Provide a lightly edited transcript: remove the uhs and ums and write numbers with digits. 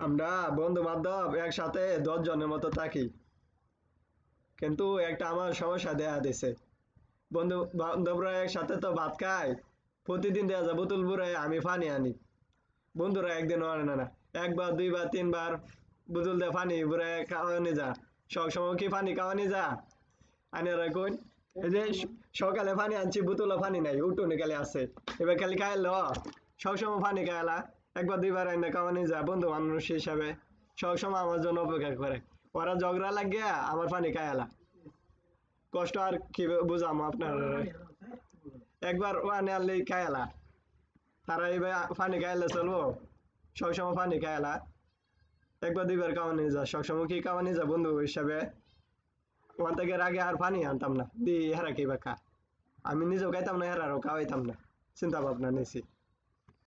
আমরা বন্ধু বান্ধব একসাথে 10 জনের মতো থাকি, কিন্তু একটা আমার সমস্যা দেখা দিছে। বন্ধু বান্ধবরা একসাথে তো ভাত খায়, প্রতিদিন দেওয়া যায় বোতল ভরে আমি পানি আনি, বন্ধুরা একদিনও আনে না। একবার দুইবার তিনবার বোতল দিয়ে পানি ভরে খাওয়ানি যা, সব সময় কি পানি খাওয়ানি যা? আনে রাখুন। এই যে সকালে পানি আনছি, বোতলে পানি নাই, উঠোনে খালি আছে, এবার খালি খাইলো, সবসময় পানি খাইলা। একবার দুইবার আইনা খাওয়ানি যা, বন্ধু মানুষ হিসাবে সবসময় আমার জন্য অপেক্ষা করে। ওরা ঝগড়া লাগিয়া আমার পানি খাইলা, কষ্ট আর কি বুঝামো আপনার। একবার পানি আনলেই খাইলা, তারা এবার পানি খাইলে চলবো? সবসময় পানি খাইলা, একবার দুইবার খাওয়ানি যা, সবসময় কি খাওয়ানি যা বন্ধু হিসাবে? ওখান থেকে আগে আর পানি আনতাম না, দি হেরা কি বা খা, আমি নিজেও খাইতাম না, হেরারও খাওয়াইতাম না, চিন্তা ভাবনা নিছি।